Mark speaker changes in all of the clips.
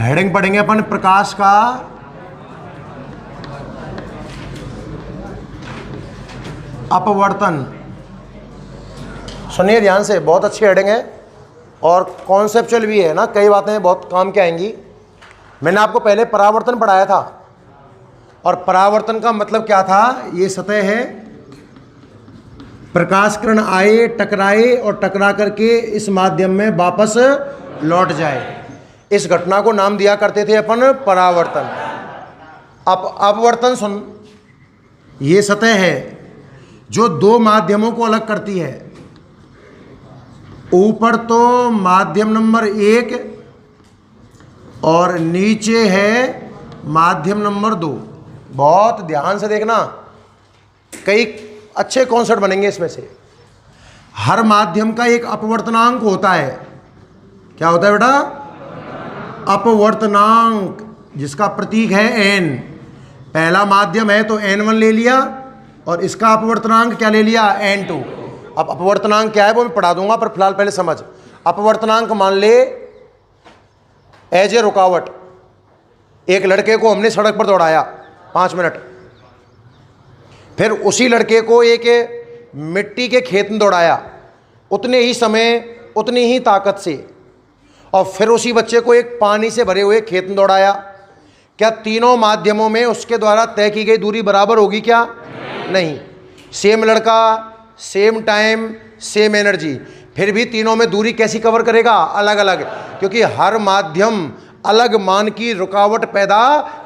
Speaker 1: Heading पढ़ेंगे अपन प्रकाश का अपवर्तन। सुनिए ध्यान से, बहुत अच्छी हेडिंग है और कॉन्सेप्चुअल भी है ना, कई बातें बहुत काम के आएंगी। मैंने आपको पहले परावर्तन पढ़ाया था और परावर्तन का मतलब क्या था, ये सतह है, प्रकाश किरण आए, टकराए और टकरा करके इस माध्यम में वापस लौट जाए। इस घटना को नाम दिया करते थे अपन परावर्तन। अपवर्तन सुन, ये सतह है जो दो माध्यमों को अलग करती है। ऊपर तो माध्यम नंबर 1 और नीचे है माध्यम नंबर 2। बहुत ध्यान से देखना, कई अच्छे कॉन्सेप्ट बनेंगे इसमें से। हर माध्यम का एक अपवर्तनांक होता है। क्या होता है बेटा? अपवर्तनांक, जिसका प्रतीक है n। पहला माध्यम है तो n1 ले लिया और इसका अपवर्तनांक क्या ले लिया, n2। अब अपवर्तनांक क्या है वो मैं पढ़ा दूंगा, पर फिलहाल पहले समझ। अपवर्तनांक मान ले एज ए रुकावट। एक लड़के को हमने सड़क पर दौड़ाया 5 मिनट, फिर उसी लड़के को एक मिट्टी के खेत में दौड़ाया उतने ही समय, उतनी ही ताकत से, और फिर उसी बच्चे को एक पानी से भरे हुए खेत में दौड़ाया। क्या तीनों माध्यमों में उसके द्वारा तय की गई दूरी बराबर होगी क्या? नहीं। सेम लड़का, सेम टाइम, सेम एनर्जी, फिर भी तीनों में दूरी कैसी कवर करेगा? अलग अलग, क्योंकि हर माध्यम अलग मान की रुकावट पैदा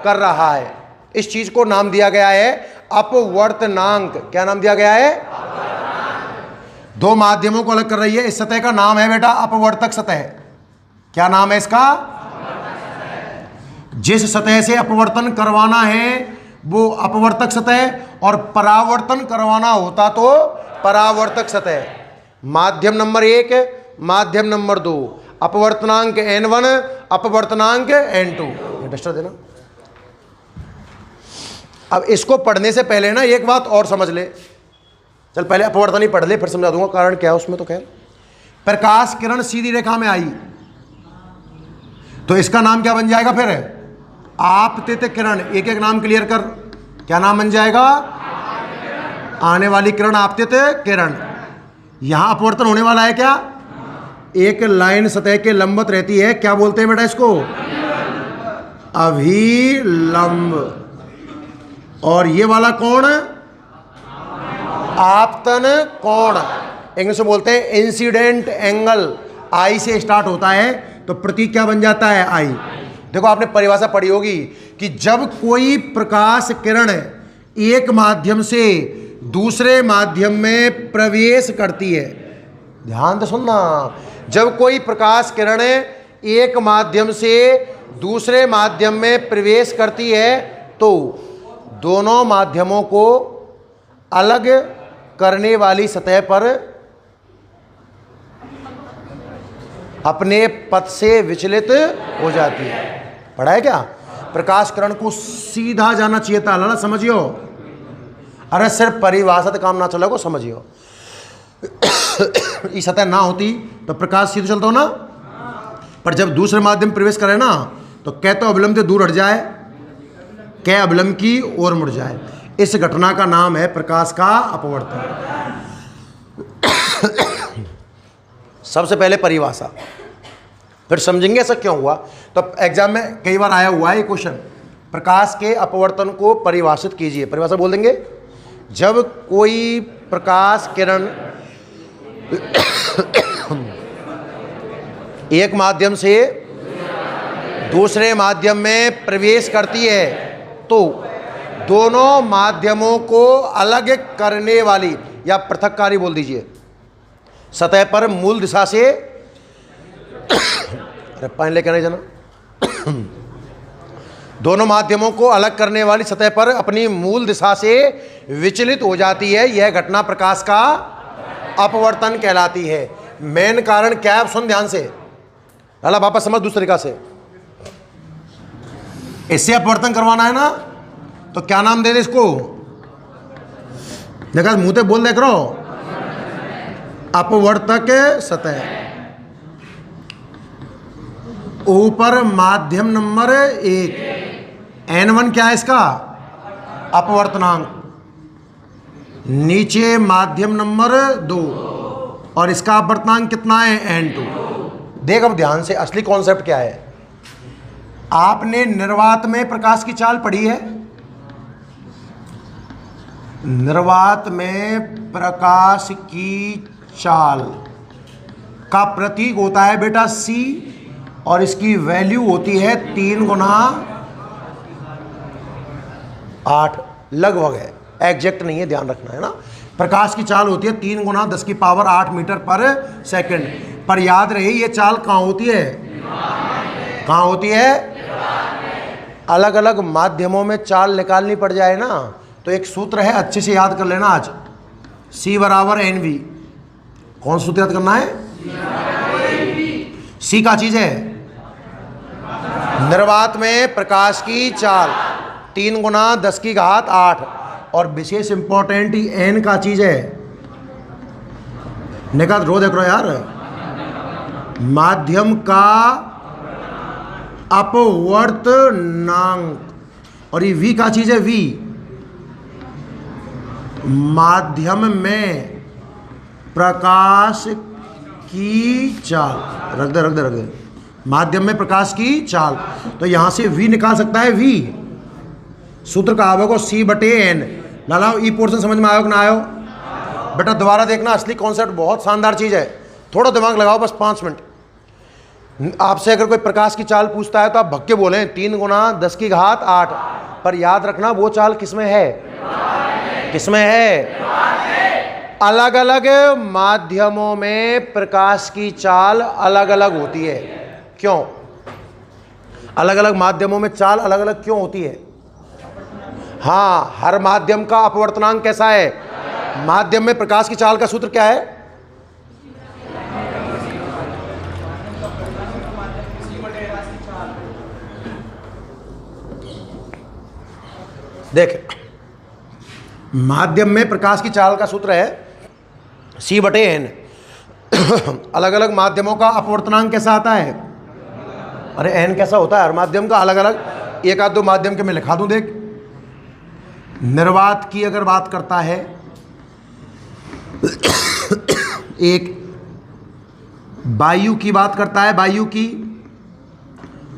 Speaker 1: कर रहा है। इस चीज को नाम दिया गया है अपवर्तनांक। क्या नाम दिया गया है? दो माध्यमों को अलग कर रही है। इस सतह का नाम है बेटा अपवर्तक सतह। क्या नाम है इसका? जिस सतह से अपवर्तन करवाना है वो अपवर्तक सतह, और परावर्तन करवाना होता तो परावर्तक सतह। माध्यम नंबर 1, माध्यम नंबर 2, अपवर्तनांक n1, अपवर्तनांक n2। इंटरेस्ट देना। अब इसको पढ़ने से पहले ना एक बात और समझ ले। चल पहले अपवर्तन ही पढ़ ले, फिर समझा दूंगा कारण क्या है उसमें। तो खैर, प्रकाश किरण सीधी रेखा में आई तो इसका नाम क्या बन जाएगा? फिर आपतित किरण। एक एक नाम क्लियर कर। क्या नाम बन जाएगा? आने वाली किरण आपतित किरण। यहां अपवर्तन होने वाला है क्या? एक लाइन सतह के लंबवत रहती है, क्या बोलते हैं बेटा इसको? अभिलंब। और ये वाला कोण आपतन कोण, इंग्लिश में बोलते हैं इंसिडेंट एंगल। आई से स्टार्ट होता है तो प्रतीक क्या बन जाता है? आई। देखो आपने परिभाषा पढ़ी होगी कि जब कोई प्रकाश किरण एक माध्यम से दूसरे माध्यम में प्रवेश करती है, ध्यान से सुनना, जब कोई प्रकाश किरण एक माध्यम से दूसरे माध्यम में प्रवेश करती है तो दोनों माध्यमों को अलग करने वाली सतह पर अपने पथ से विचलित हो जाती है। पढ़ा है क्या? प्रकाश किरण को सीधा जाना चाहिए था, लाला समझियो। अरे सिर्फ परिभाषा तो काम ना चला को समझियो। ये सतह ना होती तो प्रकाश सीधा चलता हो ना, पर जब दूसरे माध्यम प्रवेश करे ना तो कै तो अविलंब से दूर हट जाए, कै अविलंब की ओर मुड़ जाए। इस घटना का नाम है प्रकाश का अपवर्तन। सबसे पहले परिभाषा, फिर समझेंगे ऐसा क्यों हुआ। तो एग्जाम में कई बार आया हुआ है ये क्वेश्चन, प्रकाश के अपवर्तन को परिभाषित कीजिए। परिभाषा बोल देंगे, जब कोई प्रकाश किरण एक माध्यम से दूसरे माध्यम में प्रवेश करती है तो दोनों माध्यमों को अलग करने वाली, या पृथककारी बोल दीजिए, सतह पर मूल दिशा से अरे पानी लेकर नहीं जाना दोनों माध्यमों को अलग करने वाली सतह पर अपनी मूल दिशा से विचलित हो जाती है। यह घटना प्रकाश का अपवर्तन कहलाती है। मेन कारण क्या है? सुन ध्यान से, लाला वापस समझ दूसरे तरीका से। इससे अपवर्तन करवाना है ना तो क्या नाम दे दे इसको? देखा मुंह पे बोल दे करो, अपवर्तक सतह। ऊपर माध्यम नंबर 1, n1 क्या है इसका? अपवर्तनांक। नीचे माध्यम नंबर 2 और इसका अपवर्तनांक कितना है? n2। देख अब ध्यान से, असली कॉन्सेप्ट क्या है। आपने निर्वात में प्रकाश की चाल पढ़ी है? निर्वात में प्रकाश की चाल का प्रतीक होता है बेटा C, और इसकी वैल्यू होती है 3 गुना 8, लगभग है, एग्जैक्ट नहीं है, ध्यान रखना है ना। प्रकाश की चाल होती है 3 गुना 10 की पावर 8 मीटर पर सेकंड। पर याद रहे ये चाल कहाँ होती है? कहाँ होती है? अलग अलग माध्यमों में चाल निकालनी पड़ जाए ना, तो एक सूत्र है, अच्छे से याद कर लेना आज, C बराबर NV। कौन सूत्र याद करना है? C का चीज है निर्वात में प्रकाश की चाल 3 गुना 10 की घात 8, और विशेष इंपॉर्टेंट N का चीज है। निकाल रो देख रहे हो यार, माध्यम का अपवर्तनांक, और ये V का चीज है V, माध्यम में प्रकाश की चाल। रख दे माध्यम में प्रकाश की चाल, तो यहां से V निकाल सकता है। V सूत्र का आवेगा C/N। लाला ई पोर्शन समझ में आयो कि ना आयो? बेटा दोबारा देखना, असली कॉन्सेप्ट बहुत शानदार चीज है, थोड़ा दिमाग लगाओ, बस 5 मिनट। आपसे अगर कोई प्रकाश की चाल पूछता है तो आप भक्के बोलें 3 गुना 10 की घात 8, पर याद रखना वो चाल किसमें है? किसमें है? अलग अलग माध्यमों में प्रकाश की चाल अलग अलग होती है। क्यों अलग अलग माध्यमों में चाल अलग अलग क्यों होती है? हाँ, हर माध्यम का अपवर्तनांक कैसा है? माध्यम में प्रकाश की चाल का सूत्र क्या है? देख, माध्यम में प्रकाश की चाल का सूत्र है C/N। अलग अलग माध्यमों का अपवर्तनांक कैसा आता है? अरे N कैसा होता है हर माध्यम का अलग अलग? एक आध दो माध्यम के मैं लिखा दूं। देख, निर्वात की अगर बात करता है, एक वायु की बात करता है, वायु की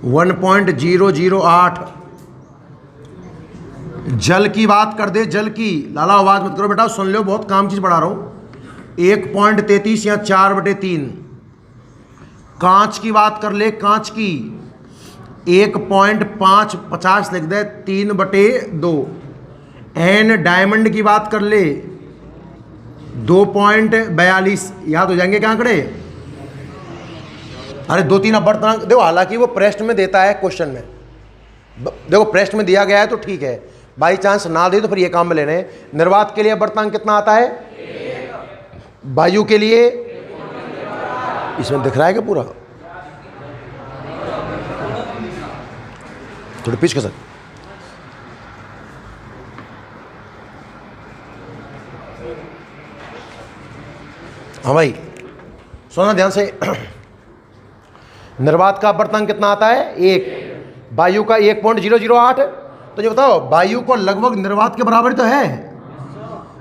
Speaker 1: 1.008, जल की बात कर दे, जल की, लाला आवाज मत करो बेटा, सुन लो, बहुत काम चीज पढ़ा रहा हूं, 1.33 या 4/3। कांच की बात कर ले, कांच की 1.550 लिख दे, 3/2। एन डायमंड की बात कर ले 2.42, याद हो जाएंगे क्या आंकड़े? अरे 2-3 अपवर्तनांक देखो, हालांकि वो प्रश्न में देता है, क्वेश्चन में देखो प्रश्न में दिया गया है तो ठीक है, बाई चांस ना दे तो फिर ये काम में लेने। निर्वात के लिए अपवर्तनांक कितना आता है? वायु के लिए इसमें दिख रहा है क्या पूरा? थोड़ी पीछे कर। हाँ भाई सुना ध्यान से, निर्वात का अपवर्तनांक कितना आता है? 1, वायु का 1.008। तो ये बताओ, वायु को लगभग निर्वात के बराबर तो है।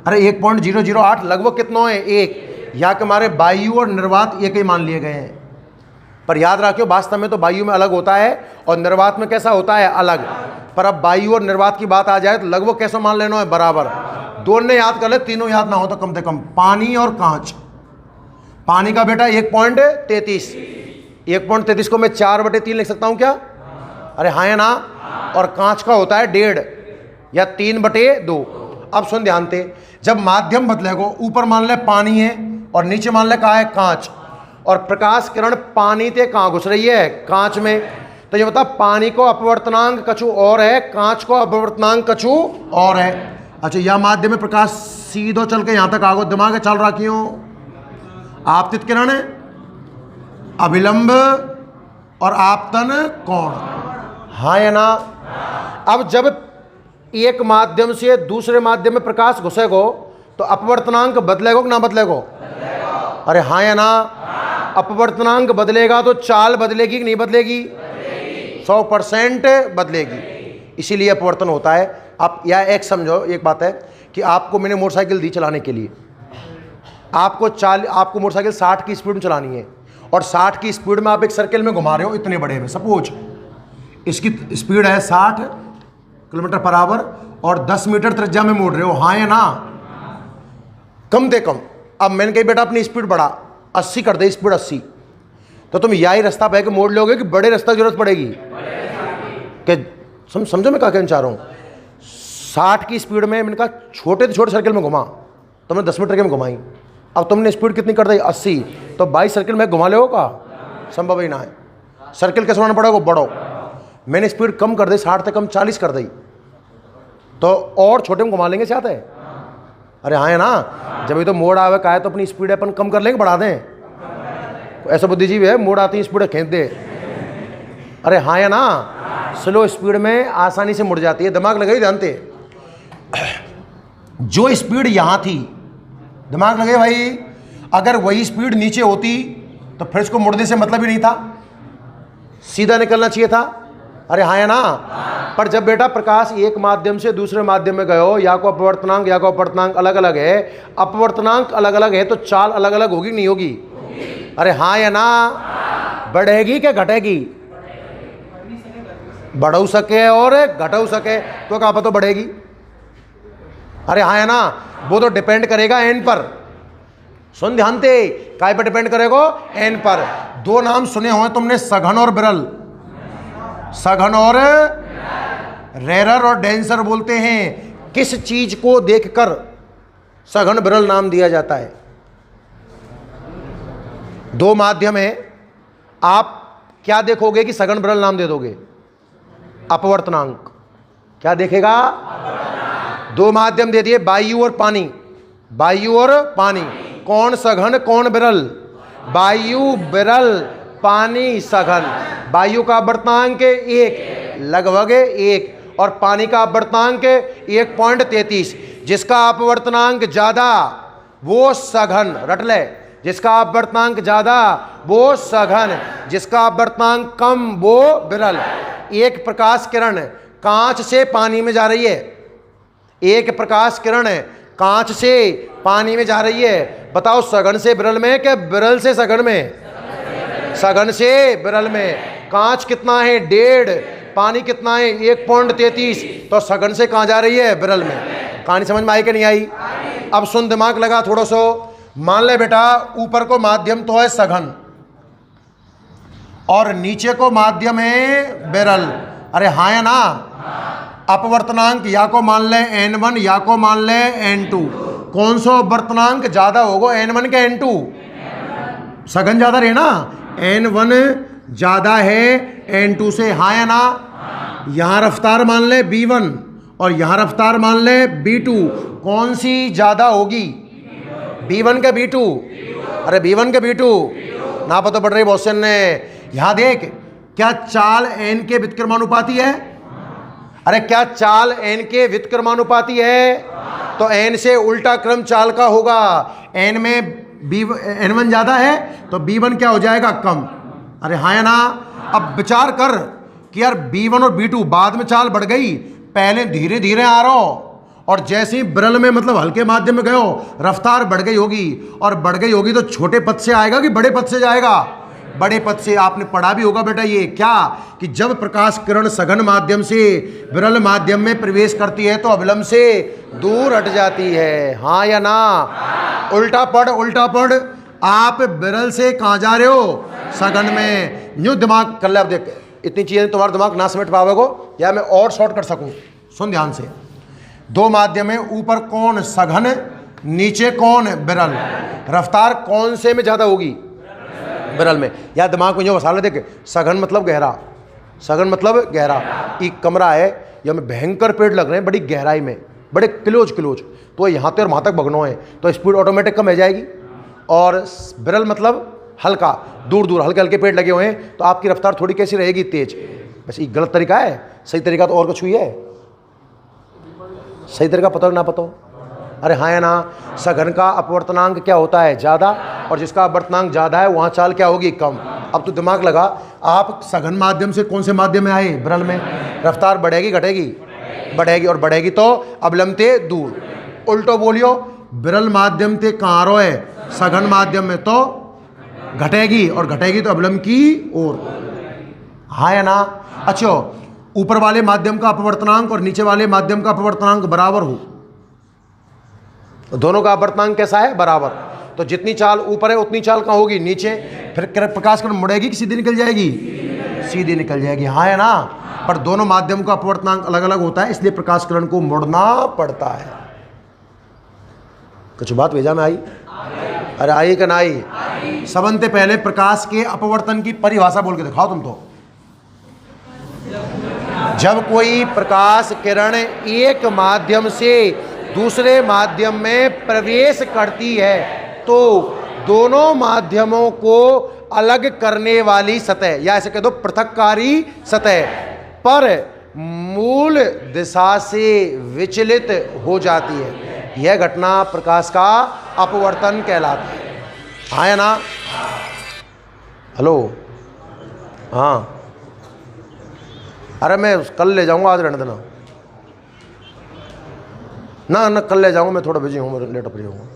Speaker 1: अरे 1.008 लगभग कितना है? 1। या कि हमारे वायु और निर्वात एक ही मान लिए गए हैं, पर याद रखियो वास्तव में तो वायु में अलग होता है और निर्वात में कैसा होता है? अलग। पर अब वायु और निर्वात की बात आ जाए तो लगभग कैसा मान लेना है? बराबर। दोनों याद कर ले, तीनों याद ना हो तो कम से कम। पानी और कांच, पानी का बेटा 1.33, 1.33 को मैं 4/3 लिख सकता हूं क्या? अरे हाँ या ना? और कांच का होता है 1.5 या 3/2। अब सुन ध्यान से, जब माध्यम बदलेगा, ऊपर मान ले पानी है और नीचे मान ले कहा है कांच, और प्रकाश किरण पानी ते कहाँ घुस रही है? कांच में। तो ये बता, पानी को अपवर्तनांक कछु और है, कांच को अपवर्तनांक कछु और है। अच्छा, यह माध्यम में प्रकाश सीधो चल के यहां तक आगो, दिमाग में चल रहा क्यों? आपतित किरण, अभिलंब और आपतन कोण, हाँ या ना? अब जब एक माध्यम से दूसरे माध्यम में प्रकाश घुसेगो तो अपवर्तनांक बदलेगो कि ना बदलेगो? अरे हाँ या ना? अपवर्तनांक बदलेगा तो चाल बदलेगी कि नहीं बदलेगी? 100% बदलेगी। इसीलिए अपवर्तन होता है। आप या एक समझो, एक बात है कि आपको मैंने मोटरसाइकिल दी चलाने के लिए, आपको मोटरसाइकिल 60 की स्पीड में चलानी है और 60 की स्पीड में आप एक सर्किल में घुमा रहे हो इतने बड़े में, सपोज इसकी स्पीड है 60 किलोमीटर पर आवर और 10 मीटर त्रिज्या में मोड़ रहे हो, हाँ या ना? कम से कम। अब मैंने कही बेटा अपनी स्पीड बढ़ा, 80 कर दे, स्पीड 80, तो तुम यही रास्ता पे मोड़ लोगे कि बड़े रास्ते की जरूरत पड़ेगी? कि समझो मैं क्या कहना चाह रहा हूँ। 60 की स्पीड में मैंने कहा छोटे से छोटे सर्किल में घुमा, तुमने 10 मीटर के में घुमाई, अब तुमने स्पीड कितनी कर दी? 80, तो 22 सर्किल में घुमा ले का? संभव ही ना है। सर्किल कैसे बनाना पड़ेगा? बड़ो। मैंने स्पीड कम कर दी, 60 से कम 40 कर दी, तो और छोटे में घुमा लेंगे, चाहते हैं? अरे हाँ है ना? जब तो मोड़ आवे का है तो अपनी स्पीड अपन कम कर लेंगे, बढ़ा दें? ऐसा बुद्धिजीवी है, मोड़ आती है स्पीड खींच दे। अरे हाँ या ना? स्लो स्पीड में आसानी से मुड़ जाती है, दिमाग लगाइए, जानते। जो स्पीड यहां थी, दिमाग लगे भाई, अगर वही स्पीड नीचे होती तो फिर इसको मुड़ने से मतलब ही नहीं था, सीधा निकलना चाहिए था। अरे हाँ या ना? पर जब बेटा प्रकाश एक माध्यम से दूसरे माध्यम में गए हो, या को अपवर्तनांक या को अपवर्तनांक अलग अलग है, अपवर्तनांक अलग अलग है तो चाल अलग अलग होगी नहीं होगी? अरे हाँ या ना? बढ़ेगी क्या घटेगी? बढ़ सके और घट सके, तो क्या पता बढ़ेगी? अरे हाँ है ना? वो तो डिपेंड करेगा एन पर। सुन ध्यान से, काय पर डिपेंड करेगा? एन पर। दो नाम सुने हुए तुमने, सघन और विरल। सघन और रेरर और डेंसर बोलते हैं। किस चीज को देखकर सघन विरल नाम दिया जाता है? दो माध्यम है, आप क्या देखोगे कि सघन विरल नाम दे दोगे? अपवर्तनांक। क्या देखेगा? दो माध्यम दे दिए, वायु और पानी। वायु और पानी, कौन सघन कौन विरल? वायु विरल, पानी सघन। वायु का अपवर्तनांक 1, लगभग 1, और पानी का अपवर्तनांक 1.33। जिसका अपवर्तनांक ज्यादा वो सघन, रट ले। जिसका अपवर्तनांक ज्यादा वो सघन, जिसका अपवर्तनांक कम वो विरल। एक प्रकाश किरण कांच से पानी में जा रही है, एक प्रकाश किरण कांच से पानी में जा रही है, बताओ सघन से विरल में क्या विरल से सघन में? सघन से विरल में। कांच कितना है? 1.5, पानी कितना है? 1.33, तो सघन से कहाँ जा रही है? विरल में। कहानी समझ में आई कि नहीं आई? अब सुन, दिमाग लगा थोड़ा सो। मान ले बेटा ऊपर को माध्यम तो है सघन और नीचे को माध्यम है विरल। अरे हाँ या ना? अपवर्तनांक या को मान ले n1 या को मान ले n2, कौन सा अपवर्तनांक ज्यादा होगा, n1 के n2? सघन ज्यादा रहे ना, n1 ज्यादा है n2 से, हाँ या ना? यहां रफ्तार मान ले b1 और यहां रफ्तार मान ले b2, कौन सी ज्यादा होगी? b1 के b2? अरे b1 के b2 ना पता पड़ रही बहुत से ने। यहां देख, क्या चाल n के व्युत्क्रमानुपाती है? अरे क्या चाल n के व्युत्क्रमानुपाती है? तो n से उल्टा क्रम चाल का होगा। n में n1 ज्यादा है तो b1 क्या हो जाएगा? कम। अरे हाँ या ना? अब विचार कर कि यार b1 और b2 बाद में चाल बढ़ गई, पहले धीरे धीरे आ रहा हो और जैसे ही विरल में मतलब हल्के माध्यम में गए हो रफ्तार बढ़ गई होगी, और बढ़ गई होगी तो छोटे पथ से आएगा कि बड़े पथ से जाएगा? बड़े पथ से। आपने पढ़ा भी होगा बेटा ये क्या, कि जब प्रकाश किरण सघन माध्यम से विरल माध्यम में प्रवेश करती है तो अविलंब से दूर हट जाती है, हाँ या ना? उल्टा पढ़, उल्टा पढ़। आप विरल से कहाँ जा रहे हो? सघन में। न्यू दिमाग कर ले। अब देख, इतनी चीजें तुम्हारा दिमाग ना समझ पावेगो, या मैं और शॉर्ट कर सकूं। सुन ध्यान से, दो माध्यम है, ऊपर कौन? सघन, नीचे कौन? विरल। रफ्तार कौन से में ज्यादा होगी? विरल में। या दिमाग में जो मसाला देखे, सघन मतलब गहरा, सघन मतलब गहरा। एक कमरा है या में भयंकर पेड़ लग रहे हैं बड़ी गहराई में, बड़े क्लोज, तो यहाँ तक और वहाँ तक भगनो है तो स्पीड ऑटोमेटिक कम हो जाएगी। और विरल मतलब हल्का, दूर दूर हल्के हल्के पेड़ लगे हुए हैं तो आपकी रफ्तार थोड़ी कैसी रहेगी? तेज। बस एक गलत तरीका है, सही तरीका तो और कुछ हुई है? सही तरीका पता हो ना पता हो? अरे हाँ या ना। सघन का अपवर्तनांक क्या होता है? ज़्यादा, और जिसका अपवर्तनांक ज़्यादा है वहाँ चाल क्या होगी? कम। अब तो दिमाग लगा, आप सघन माध्यम से कौन से माध्यम में आए? विरल में। रफ्तार बढ़ेगी घटेगी? बढ़ेगी, और बढ़ेगी तो अवलंब ते दूर। उल्टो बोलियो, विरल माध्यम ते कहाँ रो है? सघन माध्यम में, तो घटेगी, और घटेगी तो अवलंब की ओर। हाँ या ना। अच्छा, ऊपर वाले माध्यम का अपवर्तनांक और नीचे वाले माध्यम का अपवर्तनांक बराबर हो, दोनों का अपवर्तनांक कैसा है? बराबर। तो जितनी चाल ऊपर है उतनी चाल कहाँ होगी? नीचे। फिर प्रकाश किरण मुड़ेगी कि सीधी निकल जाएगी? सीधी निकल जाएगी। हाँ या ना। पर दोनों माध्यम का अपवर्तनांक अलग अलग होता है, इसलिए प्रकाश किरण को मुड़ना पड़ता है। कुछ बात भेजा में आई? अरे आई कि ना आई? सबसे पहले प्रकाश के अपवर्तन की परिभाषा बोल के दिखाओ तुम तो। जब कोई प्रकाश किरण एक माध्यम से दूसरे माध्यम में प्रवेश करती है तो दोनों माध्यमों को अलग करने वाली सतह, या ऐसे कह दो पृथककारी सतह पर मूल दिशा से विचलित हो जाती है। यह घटना प्रकाश का अपवर्तन कहलाती है। हाँ या ना? हेलो? हाँ। अरे मैं कल ले जाऊंगा, आज रहने देना। ना कल ले जाऊंगा, मैं थोड़ा बिजी हूँ, मैं लेट फ्री हूँ।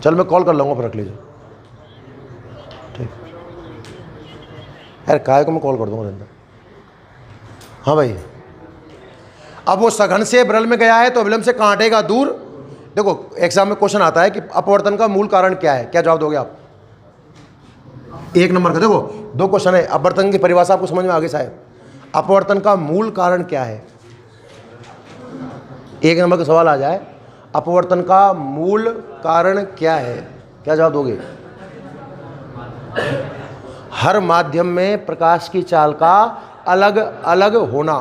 Speaker 1: चल मैं कॉल कर लूँगा, फिर रख लीजिए। ठीक यार, काय को मैं कॉल कर दूँगा अंदर। हाँ भाई, अब वो सघन से विरल में गया है तो अविलंब से कहाँ हटेगा? दूर। देखो एग्जाम में क्वेश्चन आता है कि अपवर्तन का मूल कारण क्या है, क्या जवाब दोगे आप? 1 नंबर का। देखो 2 क्वेश्चन है, अपवर्तन की परिभाषा आपको समझ में आ गई शायद। अपवर्तन का मूल कारण क्या है? 1 नंबर का सवाल आ जाए, अपवर्तन का मूल कारण क्या है, क्या जवाब दोगे? हर माध्यम में प्रकाश की चाल का अलग अलग होना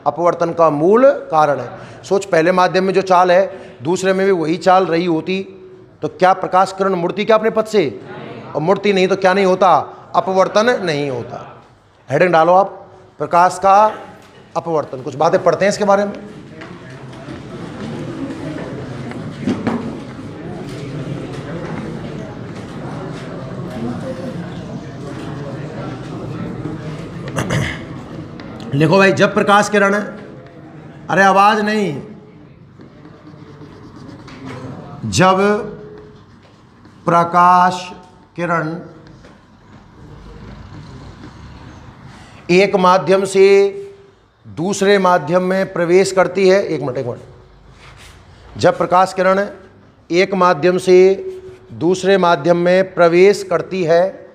Speaker 1: अपवर्तन का मूल कारण है। सोच, पहले माध्यम में जो चाल है दूसरे में भी वही चाल रही होती तो क्या प्रकाश किरण मुड़ती क्या अपने पथ से? और मुड़ती नहीं तो क्या नहीं होता? अपवर्तन नहीं होता। हेडिंग डालो आप, प्रकाश का अपवर्तन। कुछ बातें पढ़ते हैं इसके बारे में। लिखो भाई, जब प्रकाश किरण, अरे आवाज नहीं, जब प्रकाश किरण एक माध्यम से दूसरे माध्यम में प्रवेश करती है, एक मिनट, जब प्रकाश किरण एक माध्यम से दूसरे माध्यम में प्रवेश करती है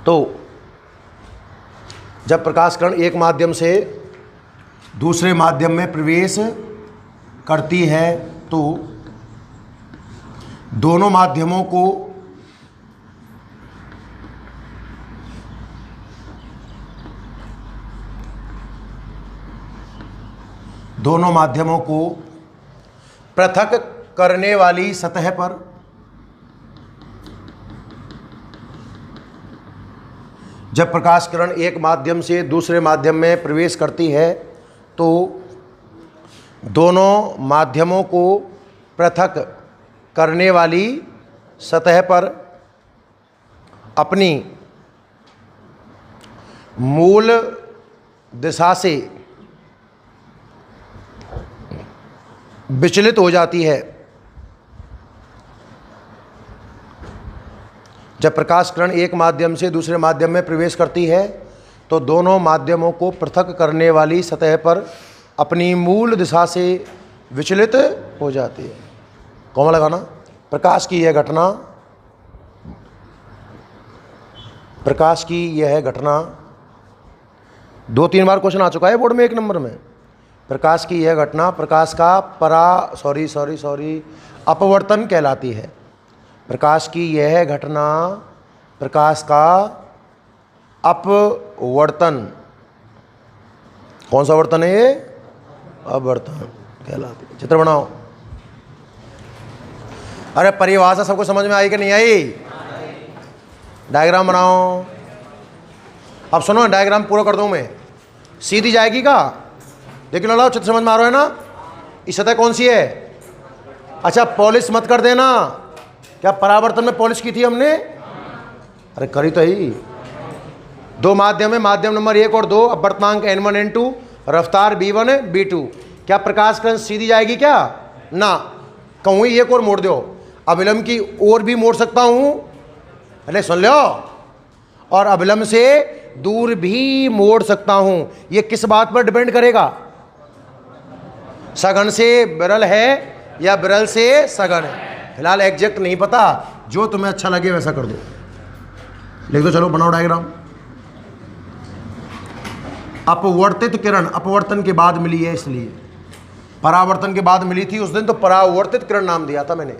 Speaker 1: तो जब प्रकाश किरण एक माध्यम से दूसरे माध्यम में प्रवेश करती है तो दोनों माध्यमों को पृथक करने वाली सतह पर जब प्रकाश किरण एक माध्यम से दूसरे माध्यम में प्रवेश करती है तो दोनों माध्यमों को पृथक करने वाली सतह पर अपनी मूल दिशा से विचलित हो जाती है। जब प्रकाश किरण एक माध्यम से दूसरे माध्यम में प्रवेश करती है तो दोनों माध्यमों को पृथक करने वाली सतह पर अपनी मूल दिशा से विचलित हो जाती है। कौन लगाना? प्रकाश की यह घटना 2-3 बार क्वेश्चन आ चुका है बोर्ड में 1 नंबर में। प्रकाश की यह घटना प्रकाश का अपवर्तन कहलाती है। प्रकाश की यह घटना प्रकाश का अपवर्तन, कौन सा वर्तन है ये? अपवर्तन कहलाती है। चित्र बनाओ। अरे परिभाषा सबको समझ में आई कि नहीं आई? डायग्राम बनाओ। अब सुनो, डायग्राम पूरा कर दूं मैं, सीधी जाएगी का? लेकिन लड़ाओ, चित्र समझ में आ रहा है ना? इस सतह कौन सी है? अच्छा, पॉलिश मत कर देना। क्या परावर्तन में पॉलिश की थी हमने? अरे करी तो ही। दो माध्यम है, माध्यम नंबर 1 और 2, अपवर्तनांक n1 n2, रफ्तार b1 b2। क्या प्रकाश किरण सीधी जाएगी क्या? ना, कहूँ एक और मोड़ दो, अविलंब की ओर भी मोड़ सकता हूँ। अरे सुन लो, और अविलंब से दूर भी मोड़ सकता हूँ। ये किस बात पर डिपेंड करेगा? सघन से विरल है या विरल से सघन है? फिलहाल एग्जैक्ट नहीं पता, जो तुम्हें अच्छा लगे वैसा कर दो। लिख दो, चलो बनाओ डायग्राम। अपवर्तित किरण अपवर्तन के बाद मिली है, इसलिए परावर्तन के बाद मिली थी उस दिन, तो परावर्तित किरण नाम दिया था मैंने।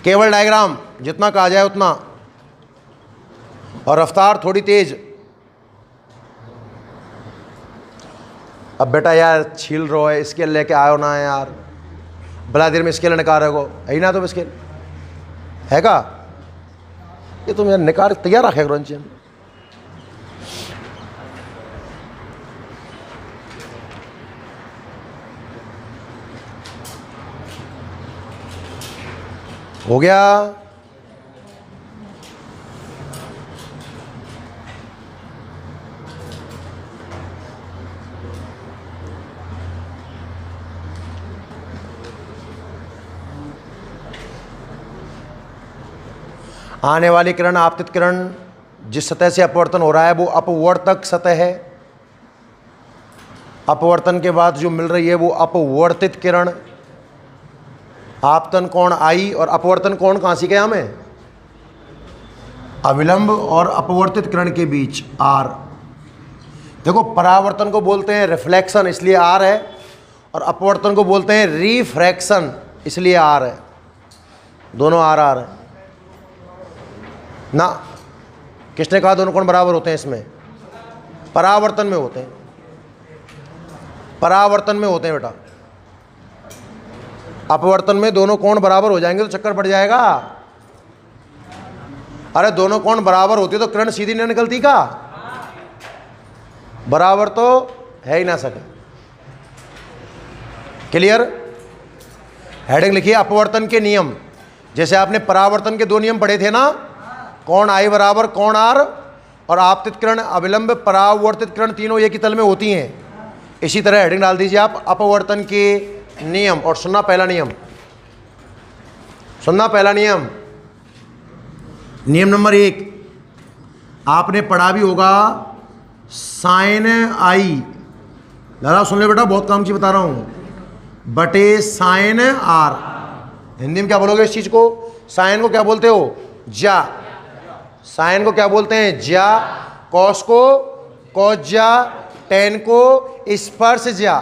Speaker 1: केवल डायग्राम, जितना कहा जाए उतना, और रफ्तार थोड़ी तेज। अब बेटा यार छील रो है, स्केल लेके आयो ना यार, बड़ा देर में स्केल निकाल रहे हो, है ना? तो स्केल है का? ये तुम यार निकाल तैयार रखे करो। हो गया? आने वाली किरण, आपतित किरण, जिस सतह से अपवर्तन हो रहा है वो अपवर्तक सतह है। अपवर्तन के बाद जो मिल रही है वो अपवर्तित किरण। आपतन कोण आई और अपवर्तन कोण कहाँ सीखे हमें? अविलंब और अपवर्तित किरण के बीच आर। देखो, परावर्तन को बोलते हैं रिफ्लेक्शन, इसलिए आर है, और अपवर्तन को बोलते हैं रिफ्रैक्शन, इसलिए आर है। दोनों आर आर है ना। किसने कहा दोनों कोण बराबर होते हैं? इसमें परावर्तन में होते हैं, परावर्तन में होते हैं बेटा। अपवर्तन में दोनों कोण बराबर हो जाएंगे तो चक्कर पड़ जाएगा। अरे दोनों कोण बराबर होती तो किरण सीधी नहीं निकलती का? बराबर तो है ही ना सके। क्लियर? हेडिंग लिखिए, अपवर्तन के नियम। जैसे आपने परावर्तन के 2 नियम पढ़े थे ना, कोण आई बराबर कोण आर, और आपतित किरण, अविलंब, परावर्तित किरण, तीनों एक ही तल में होती हैं। इसी तरह हेडिंग डाल दीजिए आप, अपवर्तन के नियम। और सुनना पहला नियम, सुनना पहला नियम। नियम नंबर 1 आपने पढ़ा भी होगा, साइन आई, दादा सुन ले बेटा, बहुत काम की बता रहा हूं, बटे साइन आर। हिंदी में क्या बोलोगे इस चीज को? साइन को क्या बोलते हो? जा। साइन को क्या बोलते हैं? जा। कॉस को कॉस जा, टेन को स्पर्श जा।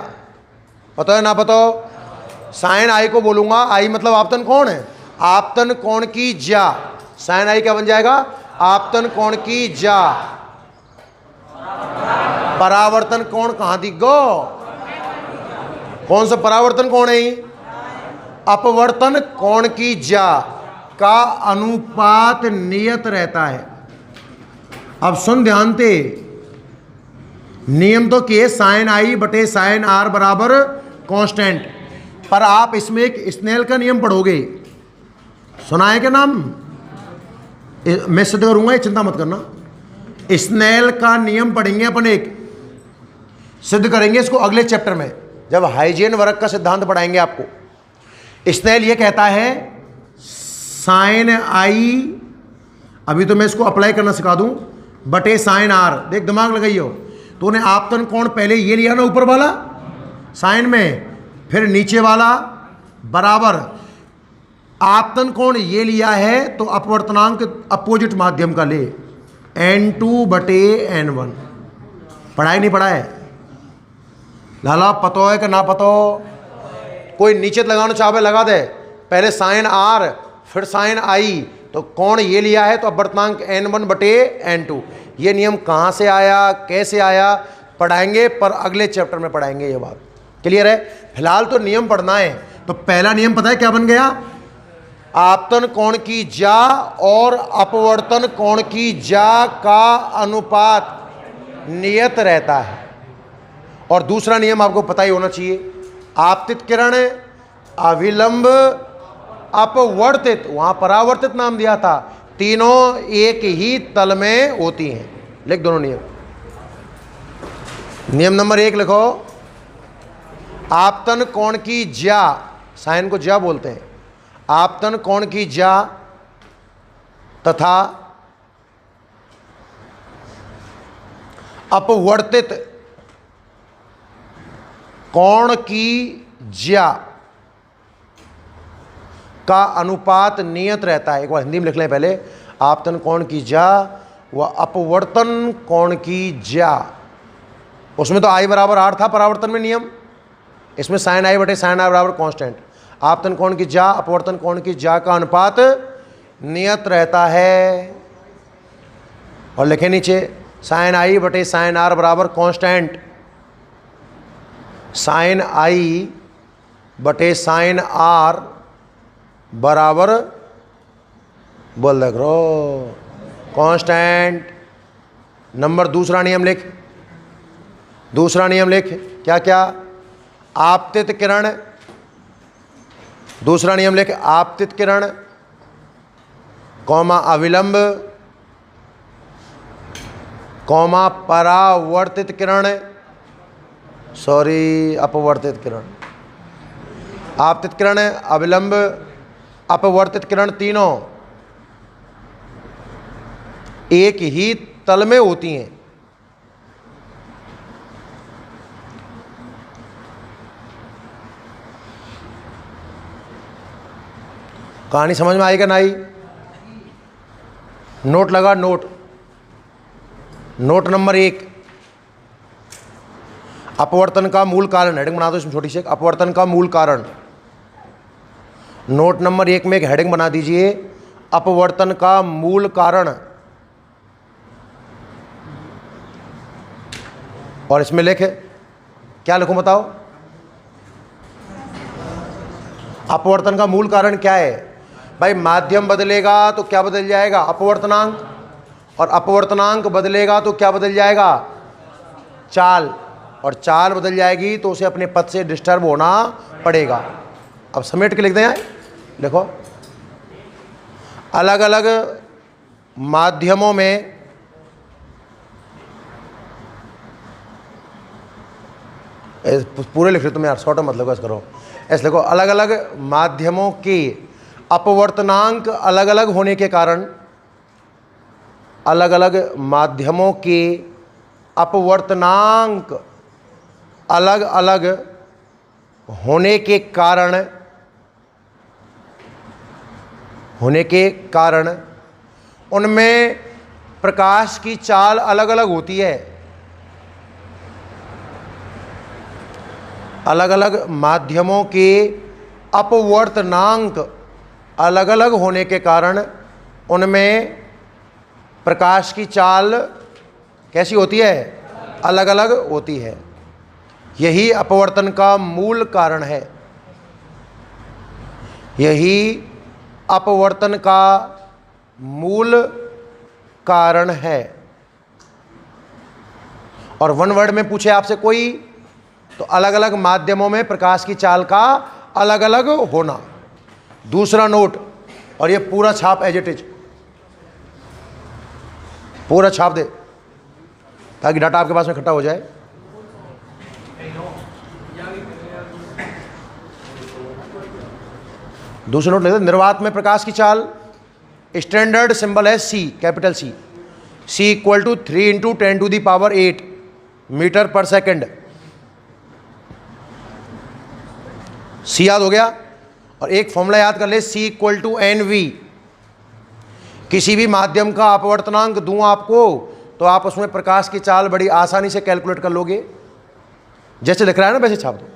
Speaker 1: पता है ना? बताओ। साइन आई को बोलूंगा, आई मतलब आपतन कोण है, आपतन कोण की जा। साइन आई क्या बन जाएगा? आपतन कोण की जा। परावर्तन कोण कहां दिख गो? कौन सा परावर्तन कोण है? अपवर्तन कोण की जा का अनुपात नियत रहता है। अब सुन ध्यान से, नियम तो किए साइन आई बटे साइन आर बराबर कांस्टेंट, पर आप इसमें एक स्नेल का नियम पढ़ोगे, सुना है क्या नाम? मैं सिद्ध करूंगा, ये चिंता मत करना। स्नेल का नियम पढ़ेंगे अपन, एक सिद्ध करेंगे इसको अगले चैप्टर में, जब हाइजेन वर्ग का सिद्धांत पढ़ाएंगे आपको। स्नेल ये कहता है साइन आई, अभी तो मैं इसको अप्लाई करना सिखा दूं, बटे साइन आर। देख दिमाग लगाइयो, तूने आपतन कोण पहले ये लिया ना ऊपर वाला साइन में, फिर नीचे वाला बराबर आपतन कोण ये लिया है, तो अपवर्तनांक अपोजिट माध्यम का ले, n2 बटे n1। पढ़ाई नहीं पढ़ा है? लाला पतो है कि ना पतो? कोई नीचे लगाना चाहे लगा दे, पहले साइन आर फिर साइन आई, तो कोण ये लिया है तो अपवर्तनांक n1 बटे n2। ये नियम कहाँ से आया, कैसे आया, पढ़ाएंगे, पर अगले चैप्टर में पढ़ाएंगे ये बात। क्लियर है? फिलहाल तो नियम पढ़ना है। तो पहला नियम पता है क्या बन गया? आपतन कोण की ज्या और अपवर्तन कोण की ज्या का अनुपात नियत रहता है। और दूसरा नियम आपको पता ही होना चाहिए, आपतित किरण अविलंब अपवर्तित, वहां परावर्तित नाम दिया था, तीनों एक ही तल में होती हैं। लिख दोनों नियम। नियम नंबर 1 लिखो, आपतन कोण की ज्या, साइन को ज्या बोलते हैं, आपतन कोण की ज्या तथा अपवर्तित कोण की ज्या का अनुपात नियत रहता है। एक बार हिंदी में लिख लें पहले, आपतन कोण की ज्या व अपवर्तन कोण की ज्या। उसमें तो आई बराबर आर था परावर्तन में नियम, इसमें साइन आई बटे साइन आर बराबर कांस्टेंट। आपतन कोण की ज्या अपवर्तन कोण की ज्या का अनुपात नियत रहता है। और लिखे नीचे साइन आई बटे साइन आर बराबर कांस्टेंट, साइन आई बटे साइन आर बराबर बोल देख रो कांस्टेंट। नंबर दूसरा नियम लिख, दूसरा नियम लिख, क्या क्या, आपतित किरण, दूसरा नियम लिख, आपतित किरण कौमा अविलंब कौमा परावर्तित किरण, सॉरी अपवर्तित किरण, आपतित किरण अविलंब अपवर्तित किरण तीनों एक ही तल में होती हैं। कहानी समझ में आई क्या? ना आई? नोट लगा, नोट, नोट नंबर 1, अपवर्तन का मूल कारण। हेडिंग बना दो इसमें छोटी सी, अपवर्तन का मूल कारण। नोट नंबर 1 में एक हेडिंग बना दीजिए, अपवर्तन का मूल कारण। और इसमें लिखे, क्या लिखूं बताओ? अपवर्तन का मूल कारण क्या है भाई? माध्यम बदलेगा तो क्या बदल जाएगा? अपवर्तनांक। और अपवर्तनांक बदलेगा तो क्या बदल जाएगा? चाल। और चाल बदल जाएगी तो उसे अपने पथ से डिस्टर्ब होना पड़ेगा। अब समेट के लिख दें, देखो, अलग अलग माध्यमों में पूरे लिख रहे तुम यार, शॉर्ट मत लिखो, ऐसा करो, ऐसे लिखो, अलग अलग माध्यमों के अपवर्तनांक अलग अलग होने के कारण, अलग अलग माध्यमों के अपवर्तनांक अलग अलग होने के कारण उनमें प्रकाश की चाल अलग अलग होती है। अलग अलग माध्यमों के अपवर्तनांक अलग अलग होने के कारण उनमें प्रकाश की चाल कैसी होती है? अलग अलग होती है। यही अपवर्तन का मूल कारण है। यही अपवर्तन का मूल कारण है। और वन वर्ड में पूछे आपसे कोई, तो अलग अलग माध्यमों में प्रकाश की चाल का अलग अलग होना। दूसरा नोट, और ये पूरा छाप एज इट इज, पूरा छाप दे ताकि डाटा आपके पास में इकट्ठा हो जाए। दूसरा नोट लेते, निर्वात में प्रकाश की चाल, स्टैंडर्ड सिंबल है C, capital C, C equal to 3 × 10⁸ metre पर सेकेंड। सी याद हो गया? और एक फॉर्मूला याद कर ले, सी इक्वल टू NV। किसी भी माध्यम का अपवर्तनांक दूं आपको तो आप उसमें प्रकाश की चाल बड़ी आसानी से कैलकुलेट कर लोगे। जैसे लिख रहा है ना वैसे छाप दो।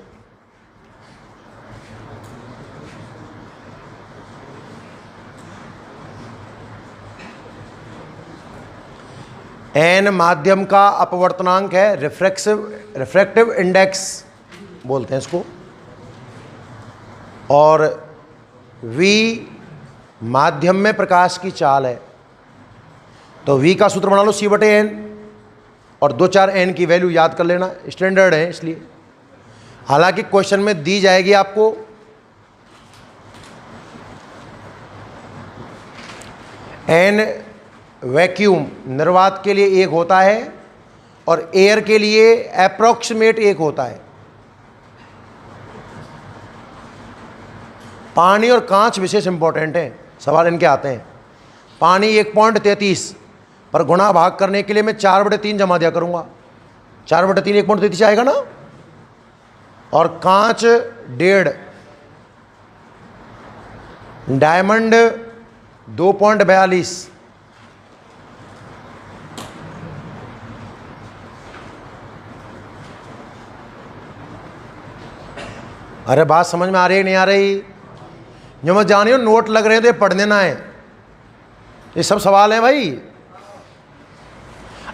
Speaker 1: N माध्यम का अपवर्तनांक है, रिफ्रैक्टिव इंडेक्स बोलते हैं इसको, और V माध्यम में प्रकाश की चाल है, तो V का सूत्र बना लो C/N, और 2-4 N की वैल्यू याद कर लेना, स्टैंडर्ड है इसलिए। हालांकि क्वेश्चन में दी जाएगी आपको N वैक्यूम निर्वात के लिए 1 होता है और एयर के लिए अप्रोक्सीमेट 1 होता है। पानी और कांच विशेष इंपॉर्टेंट है, सवाल इनके आते हैं। पानी 1.33 पर गुणा भाग करने के लिए मैं 4/3 जमा दिया करूंगा, 4/3 1.33 आएगा ना, और कांच 1.5, डायमंड 2.42, अरे बात समझ में आ रही है नहीं आ रही? जो मैं जानियो नोट लग रहे हैं तो ये पढ़ देना है, ये सब सवाल है भाई।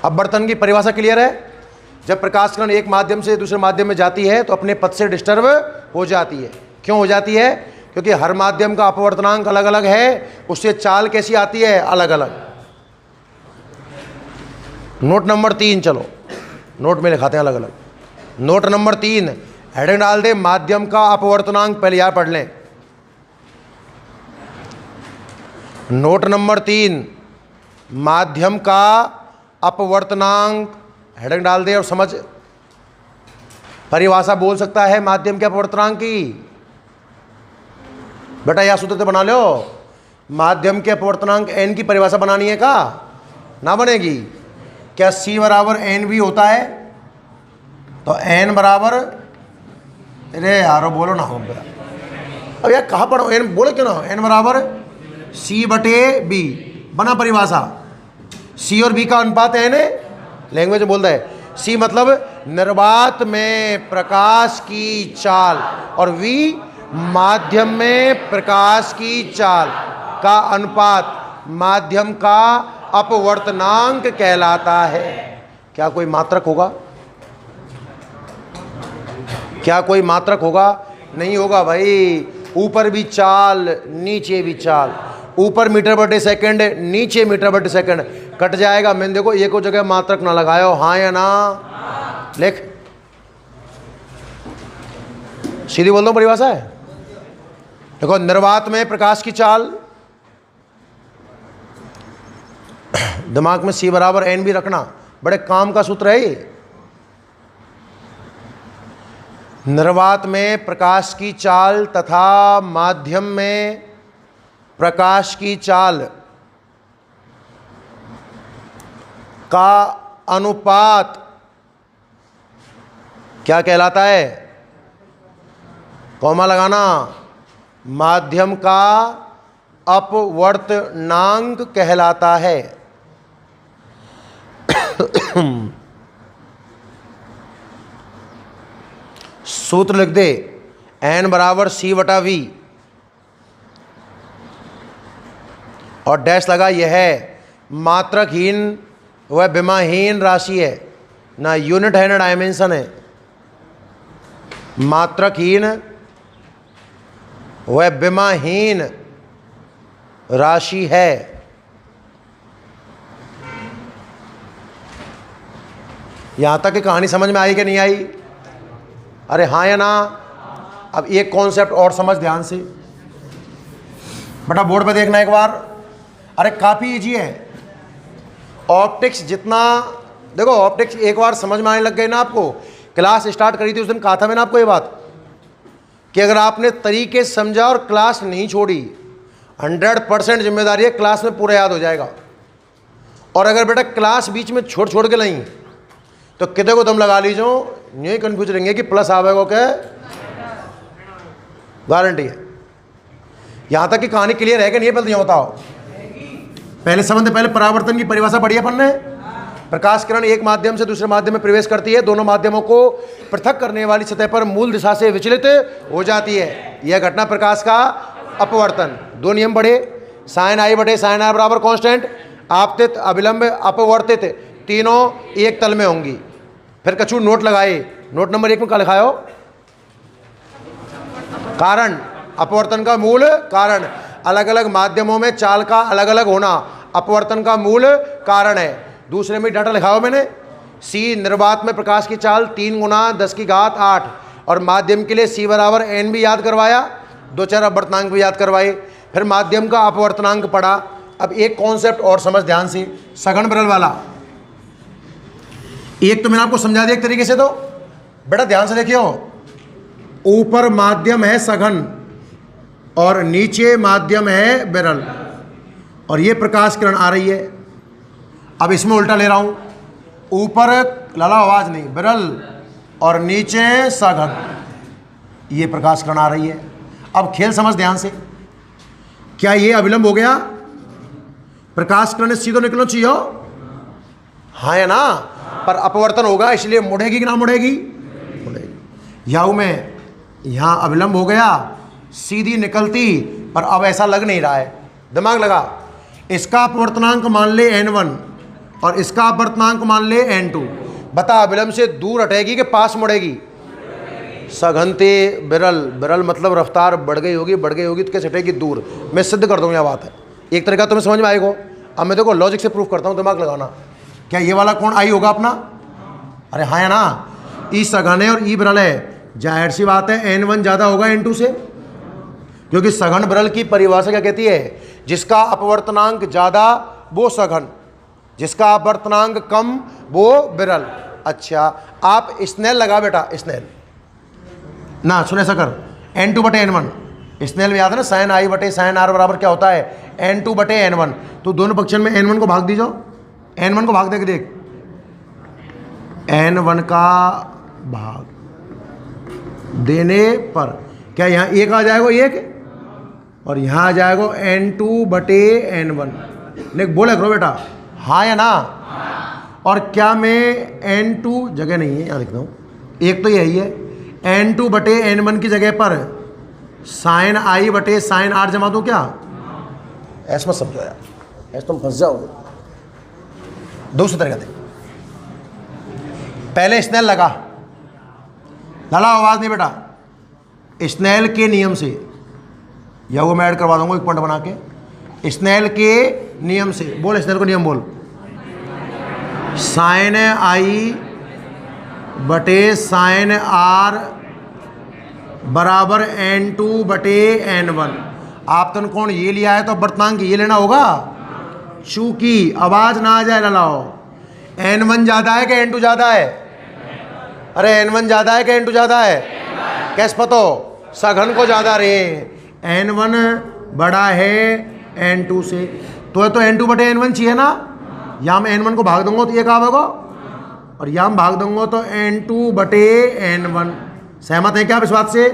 Speaker 1: अब बर्तन की परिभाषा क्लियर है। जब प्रकाश किरण एक माध्यम से दूसरे माध्यम में जाती है तो अपने पथ से डिस्टर्ब हो जाती है। क्यों हो जाती है? क्योंकि हर माध्यम का अपवर्तनांक अलग अलग है, उससे चाल कैसी आती है, अलग अलग। नोट नंबर 3, चलो नोट में लिखाते हैं अलग अलग। नोट नंबर 3, हेडिंग डाल दे माध्यम का अपवर्तनांक, पहले यार पढ़ लें। नोट नंबर 3, माध्यम का अपवर्तनांक, हेडिंग डाल दे और समझ। परिभाषा बोल सकता है माध्यम के अपवर्तनांक की? बेटा यह सूत्र तो बना लो। माध्यम के अपवर्तनांक n की परिभाषा बनानी है, का ना बनेगी क्या? C बराबर n भी होता है, तो n बराबर, अरे यारो बोलो ना हो, अब यार कहाँ पढ़ो, n बोले क्यों ना? n बराबर C/B बना परिभाषा। C और B का अनुपात है, लैंग्वेज में बोलता है। C मतलब निर्वात में प्रकाश की चाल, और V माध्यम में प्रकाश की चाल का अनुपात माध्यम का अपवर्तनांक कहलाता है। क्या कोई मात्रक होगा? क्या कोई मात्रक होगा? नहीं होगा भाई। ऊपर भी चाल, नीचे भी चाल, ऊपर मीटर/सेकंड, नीचे मीटर/सेकंड, कट जाएगा। मैंने देखो एक को जगह मात्रक ना लगायो, हाँ या ना? लिख, सीधी बोल दो परिभाषा है। देखो निर्वात में प्रकाश की चाल, दिमाग में C बराबर N भी रखना, बड़े काम का सूत्र है ये। निर्वात में प्रकाश की चाल तथा माध्यम में प्रकाश की चाल का अनुपात क्या कहलाता है? कॉमा लगाना, माध्यम का अपवर्तनांक कहलाता है। सूत्र लिख दे, n बराबर C/V, और डैश लगा। यह है मात्रकहीन वह विमाहीन राशि है, ना यूनिट है ना डायमेंशन है। मात्रकहीन वह विमाहीन राशि है। यहां तक की कहानी समझ में आई कि नहीं आई? अरे हाँ या ना? अब एक कॉन्सेप्ट और समझ ध्यान से, बेटा बोर्ड पे देखना एक बार। अरे काफ़ी इजी है। ऑप्टिक्स जितना, देखो ऑप्टिक्स एक बार समझ में आने लग गए ना आपको, क्लास स्टार्ट करी थी उस दिन कहा था मैंने आपको ये बात कि अगर आपने तरीके से समझा और क्लास नहीं छोड़ी, 100% जिम्मेदारी है, क्लास में पूरा याद हो जाएगा। और अगर बेटा क्लास बीच में छोड़ छोड़ के नहीं तो कितने को दम लगा लीजो, नहीं कन्फ्यूज रहेंगे कि प्लस आवेगा क्या, गारंटी है। यहां तक की कहानी क्लियर है कि नहीं? पहले बताओ, पहले समझते, पहले परावर्तन की परिभाषा पढ़ी अपन ने। प्रकाश किरण एक माध्यम से दूसरे माध्यम में प्रवेश करती है, दोनों माध्यमों को पृथक करने वाली सतह पर मूल दिशा से विचलित हो जाती है। यह घटना प्रकाश का अपवर्तन। दो नियम बढ़े, साइन I/sin r बराबर कांस्टेंट, आपतित, अविलंब, अपवर्तित, तीनों एक तल में होंगी। फिर कछु नोट लगाए। नोट नंबर 1 में क्या लिखायो? कारण, अपवर्तन का मूल कारण। अलग अलग माध्यमों में चाल का अलग अलग होना अपवर्तन का मूल कारण है। दूसरे में डाटा लिखा हुआ मैंने, सी निर्वात में प्रकाश की चाल 3 गुना 10 की घात 8, और माध्यम के लिए सी बराबर एन भी याद करवाया, 2-4 अपवर्तनांक भी याद करवाए, फिर माध्यम का अपवर्तनांक पढ़ा। अब एक कॉन्सेप्ट और समझ ध्यान से, सघन विरल वाला। एक तो मैंने आपको समझा दिया एक तरीके से, तो बेटा ध्यान से देखियो, ऊपर माध्यम है सघन और नीचे माध्यम है विरल, और ये प्रकाश किरण आ रही है। अब इसमें उल्टा ले रहा हूं, ऊपर लाला आवाज नहीं, विरल और नीचे सघन, ये प्रकाश किरण आ रही है। अब खेल समझ ध्यान से, क्या ये अविलंब हो गया? प्रकाश किरण सीधो निकलना चाहिए, हाँ है ना, पर अपवर्तन होगा इसलिए मुड़ेगी कि ना मुड़ेगी? मुड़ेगी। याऊ में यहाँ अविलंब हो गया, सीधी निकलती, पर अब ऐसा लग नहीं रहा है। दिमाग लगा, इसका अपवर्तनांक मान ले n1 और इसका अपवर्तनांक मान ले n2। बता अविलंब से दूर हटेगी कि पास मुड़ेगी? सघनते विरल, विरल मतलब रफ्तार बढ़ गई होगी तो कैसे हटेगी? दूर। मैं सिद्ध कर दूंगा, यह बात है। एक तरीका तुम्हें समझ में आएगा। अब मैं देखो लॉजिक से प्रूफ करता हूँ, दिमाग लगाना। क्या ये वाला कोण आई होगा अपना? अरे हाँ है ना, ई सघन है और ई विरल है, जाहिर सी बात है n1 ज़्यादा होगा n2 से, क्योंकि सघन विरल की परिभाषा क्या कहती है? जिसका अपवर्तनांक ज़्यादा वो सघन, जिसका अपवर्तनांक कम वो विरल। अच्छा, आप स्नेल लगा बेटा, स्नेल ना, सुने ऐसा कर, n2 बटे n1, स्नेल में याद है ना, साइन आई बटे साइन आर बराबर क्या होता है? n2 बटे n1। तो दोनों पक्षों में n1 को भाग दीजो, n1 को भाग दे के देख, n1 का भाग देने पर क्या यहाँ एक आ जाएगा, एक, और यहाँ आ जाएगा n2 बटे n1। नहीं बोले करो बेटा, हाँ या ना? और क्या मैं n2 जगह नहीं है, यहाँ लिखता हूँ, एक तो यही है, n2 बटे n1 की जगह पर साइन आई बटे साइन आर जमा दो क्या? ऐसा मत समझो यार, ऐसा तुम फंस जाओगे। दूसरे तरीके से, पहले स्नेल लगा, लाला आवाज नहीं बेटा, स्नेल के नियम से, या वो मैं ऐड करवा दूंगा एक पॉइंट बना के, स्नेल के नियम से बोल, स्नेल को नियम बोल, साइन आई बटे साइन आर बराबर n2 बटे n1। आप तन कौन ये लिया है तो अपवर्तनांक ये लेना होगा, चूंकि आवाज ना आ जाए लालाओ, n1 ज़्यादा है कि n2 ज़्यादा है? अरे n1 ज़्यादा है कि n2 ज़्यादा है? कैसे पतो? सघन को ज़्यादा रे, n1 बड़ा है n2 से, तो n2 बटे n1 चाहिए ना। यहाँ मैं n1 को भाग दूंगा तो ये कहाँ होगा, और यहाँ भाग दूंगा तो n2 बटे n1। सहमत है क्या आप इस बात से?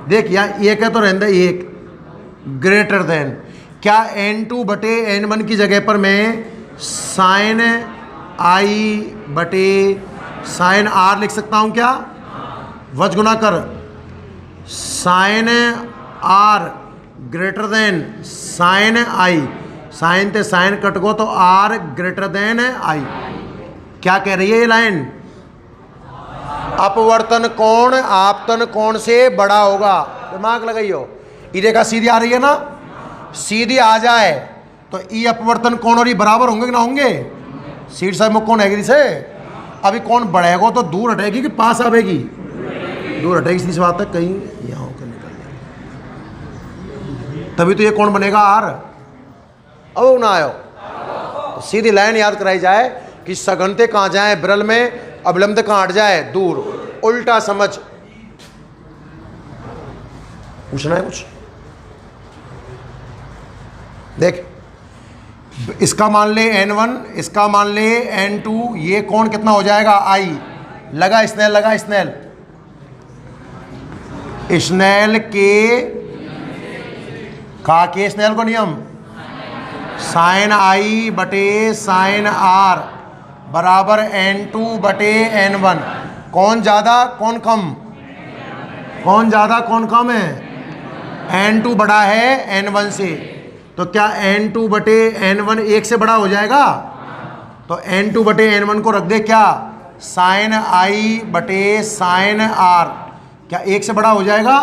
Speaker 1: देख यहाँ एक है तो रहता है एक, ग्रेटर देन, क्या n2 बटे n1 की जगह पर मैं साइन आई बटे साइन आर लिख सकता हूँ क्या? वज गुना कर, sine r greater than sine i, sine ते साइन कट गो तो आर ग्रेटर देन आई। क्या कह रही है ये लाइन? अपवर्तन कोण आपतन कोण से बड़ा होगा। दिमाग लगाइयो, ई रेखा सीधी आ रही है ना, सीधी आ जाए तो ई अपवर्तन कोण और ई बराबर होंगे कि ना होंगे? सीट साइड में कौन है से, अभी कौन बढ़ेगा तो दूर हटेगी कि पास आवेगी? दूर हटेगी, सीधी सी बात है, कहीं यहाँ होकर निकल जाए, तभी तो ये कौन बनेगा आर। अब ना आयो, तो सीधी लाइन याद कराई जाए कि सघनते कहाँ जाए विरल में, अविलंब कहाँ हट जाए दूर। उल्टा समझ, पूछना है कुछ? देख, इसका मान ले n1, इसका मान ले n2, ये कौन कितना हो जाएगा i। लगा स्नेल, लगा स्नेल, स्नेल के का के स्नेल को नियम, साइन आई बटे साइन आर बराबर n2 बटे n1। कौन ज़्यादा कौन कम? कौन ज़्यादा कौन कम है? n2 बड़ा है n1 से, तो क्या n2 बटे n1 एक से बड़ा हो जाएगा? तो n2 बटे n1 को रख दे क्या, साइन आई बटे साइन आर, क्या एक से बड़ा हो जाएगा?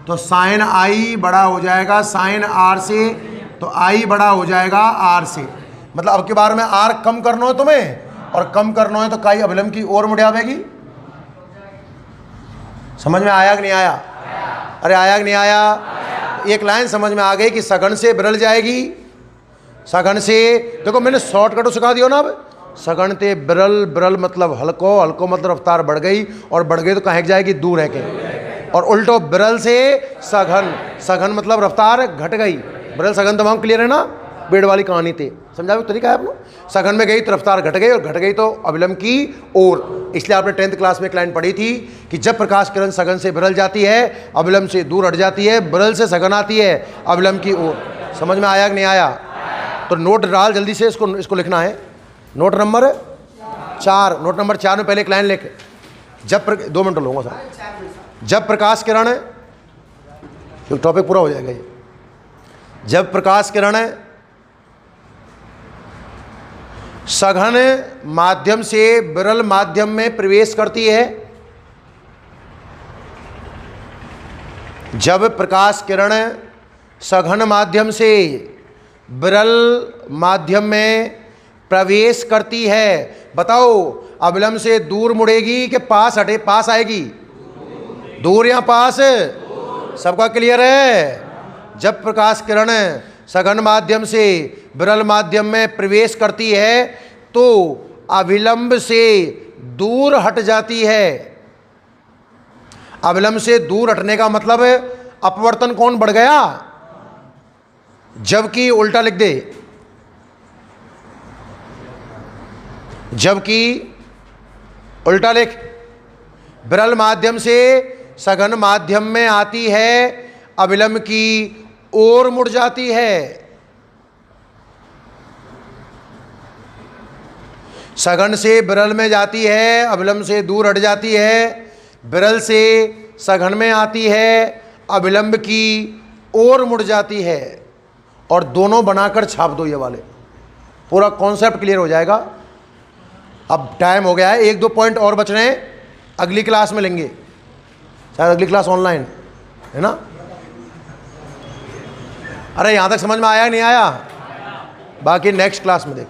Speaker 1: तो साइन आई बड़ा हो जाएगा साइन आर से, तो आई बड़ा हो जाएगा आर से। मतलब अब की बार में आर कम करना हो तुम्हें और कम करना है तो काई अभिलंब की ओर मुड़ आवेगी। समझ में आया कि नहीं आया? अरे आया कि नहीं आया? एक लाइन समझ में आ गई कि सघन से बिरल जाएगी, सघन से, देखो मैंने शॉर्टकट सिखा दिया ना। अब सघन ते बिरल, बिरल मतलब हल्को, हल्को मतलब रफ्तार बढ़ गई, और बढ़ गई तो कहाँ जाएगी? दूर है के। और उल्टो बिरल से सघन, सघन मतलब रफ्तार घट गई। बिरल सघन तमाम क्लियर है ना? बेड़ वाली कहानी थी, समझा भी तरीका है आप लोग। सघन में गई तो रफ्तार घट गई, और घट गई तो अभिलंब की ओर। इसलिए आपने 10th क्लास में एक लाइन पढ़ी थी कि जब प्रकाश किरण सघन से बिरल जाती है, अभिलंब से दूर हट जाती है, बिरल से सघन आती है, अभिलंब की ओर। समझ में आया कि नहीं आया? तो नोट डाल जल्दी से, इसको लिखना है। नोट नंबर 4, नोट नंबर 4 में पहले एक लाइन लिख। जब 2 मिनट लूँगा सर। जब प्रकाश किरण, टॉपिक पूरा हो जाएगा ये। जब प्रकाश किरण सघन माध्यम से बिरल माध्यम में प्रवेश करती है, जब प्रकाश किरण सघन माध्यम से बिरल माध्यम में प्रवेश करती है, बताओ अभिलंब से दूर मुड़ेगी कि पास हटे, पास आएगी? दूर या पास? सबका क्लियर है? जब प्रकाश किरण सघन माध्यम से बिरल माध्यम में प्रवेश करती है तो अभिलंब से दूर हट जाती है। अभिलंब से दूर हटने का मतलब अपवर्तन कोण बढ़ गया, जबकि उल्टा लिख दे, जबकि उल्टा लिख। बिरल माध्यम से सघन माध्यम में आती है, अभिलंब की ओर मुड़ जाती है। सघन से बिरल में जाती है, अभिलंब से दूर हट जाती है। बिरल से सघन में आती है, अभिलंब की ओर मुड़ जाती है। और दोनों बनाकर छाप दो, ये वाले, पूरा कॉन्सेप्ट क्लियर हो जाएगा। अब टाइम हो गया है, 1-2 पॉइंट और बच रहे हैं, अगली क्लास में लेंगे। शायद अगली क्लास ऑनलाइन है ना? अरे यहाँ तक समझ में आया नहीं आया? बाकी नेक्स्ट क्लास में देख।